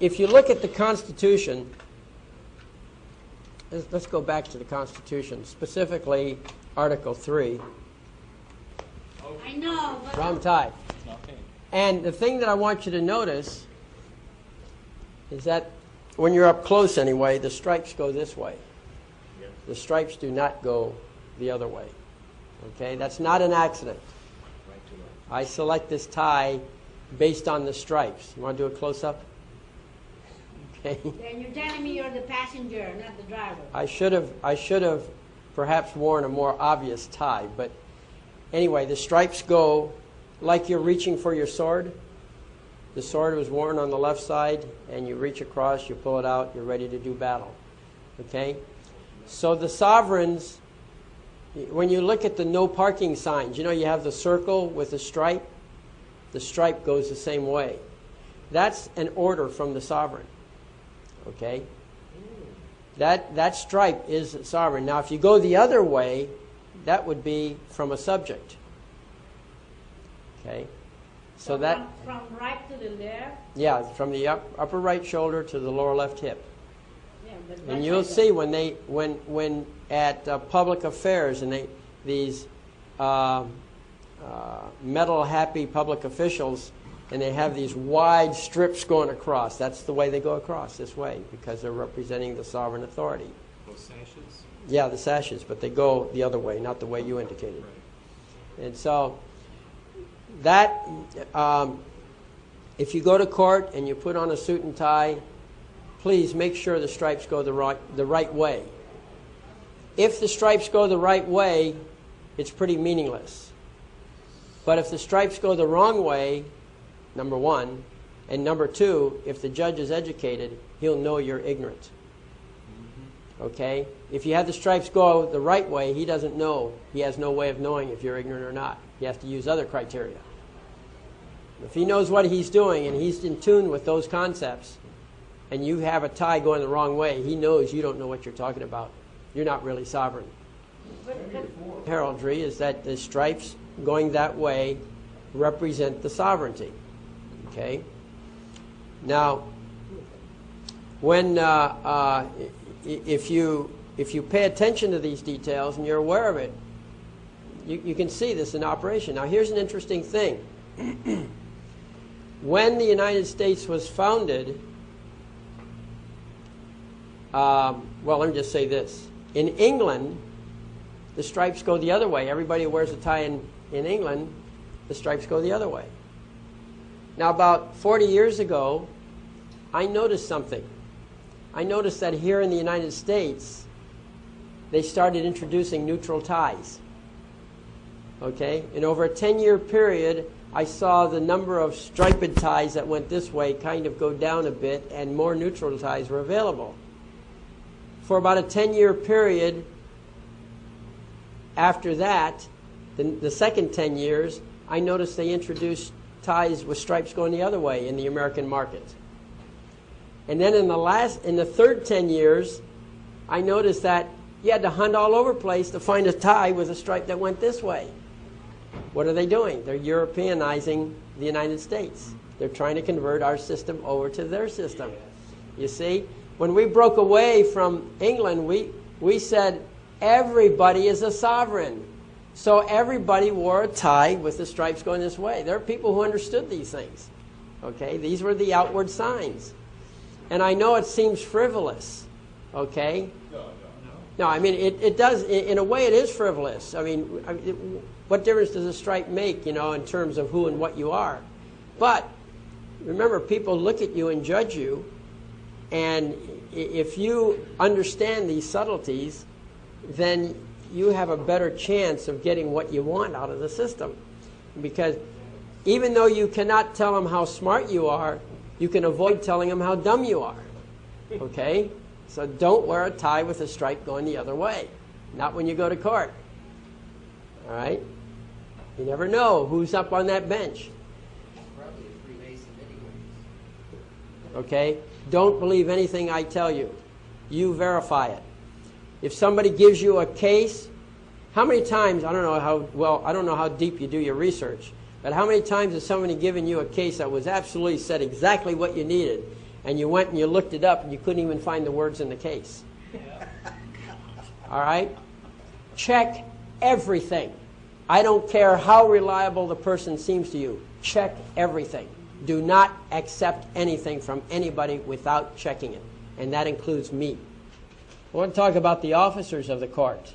if you look at the Constitution, let's go back to the Constitution, specifically Article 3. I know, but Wrong tie. Okay. And the thing that I want you to notice is that when you're up close anyway, the stripes go this way. The stripes do not go the other way. Okay, that's not an accident. I select this tie based on the stripes. You want to do a close-up? Okay. then you're telling me you're the passenger, not the driver. I should have perhaps worn a more obvious tie, but anyway, the stripes go like you're reaching for your sword. The sword was worn on the left side, and you reach across, you pull it out, you're ready to do battle. Okay? So the sovereigns, when you look at the no parking signs, you know you have the circle with the stripe? The stripe goes the same way. That's an order from the sovereign. Okay? That stripe is sovereign. Now, if you go the other way, that would be from a subject. Okay? So that from right to the left. yeah, from the upper right shoulder to the lower left hip. Yeah, but And right you'll side see when at public affairs and these metal happy public officials, and they have these wide strips going across. That's the way they go across, this way, because they're representing the sovereign authority. Those sashes? Yeah, the sashes, but they go the other way, not the way you indicated. Right. And so that, if you go to court and you put on a suit and tie, please make sure the stripes go the right way. If the stripes go the right way, it's pretty meaningless. But if the stripes go the wrong way, number one, and number two, if the judge is educated, he'll know you're ignorant. Okay? If you have the stripes go the right way, he doesn't know. He has no way of knowing if you're ignorant or not. He has to use other criteria. If he knows what he's doing and he's in tune with those concepts, and you have a tie going the wrong way, he knows you don't know what you're talking about. You're not really sovereign. Heraldry is that the stripes going that way represent the sovereignty. Okay? Now, when if you pay attention to these details and you're aware of it, you can see this in operation. Now, here's an interesting thing. When the United States was founded, well, let me just say this. In England, the stripes go the other way. Everybody who wears a tie in England, the stripes go the other way. Now, about 40 years ago, I noticed something. I noticed that here in the United States, they started introducing neutral ties. Okay? And over a 10-year period, I saw the number of striped ties that went this way kind of go down a bit, and more neutral ties were available. For about a 10-year period after that, the second 10 years, I noticed they introduced ties with stripes going the other way in the American market. And then in the third 10 years, I noticed that you had to hunt all over the place to find a tie with a stripe that went this way. What are they doing? They're Europeanizing the United States. They're trying to convert our system over to their system. You see? When we broke away from England, we said everybody is a sovereign. So everybody wore a tie with the stripes going this way. There are people who understood these things. Okay? These were the outward signs. And I know it seems frivolous. Okay? No, I mean, it does, in a way it is frivolous. I mean, what difference does a stripe make, in terms of who and what you are? But remember, people look at you and judge you. And if you understand these subtleties, then you have a better chance of getting what you want out of the system. Because even though you cannot tell them how smart you are, you can avoid telling them how dumb you are. Okay? So don't wear a tie with a stripe going the other way. Not when you go to court. All right? You never know who's up on that bench. Probably a Freemason anyways. Okay? Don't believe anything I tell you. You verify it. If somebody gives you a case, how many times, I don't know how deep you do your research, but how many times has somebody given you a case that was absolutely said exactly what you needed, and you went and you looked it up and you couldn't even find the words in the case. All right? Check everything. I don't care how reliable the person seems to you. Check everything. Do not accept anything from anybody without checking it. And that includes me. I want to talk about the officers of the court.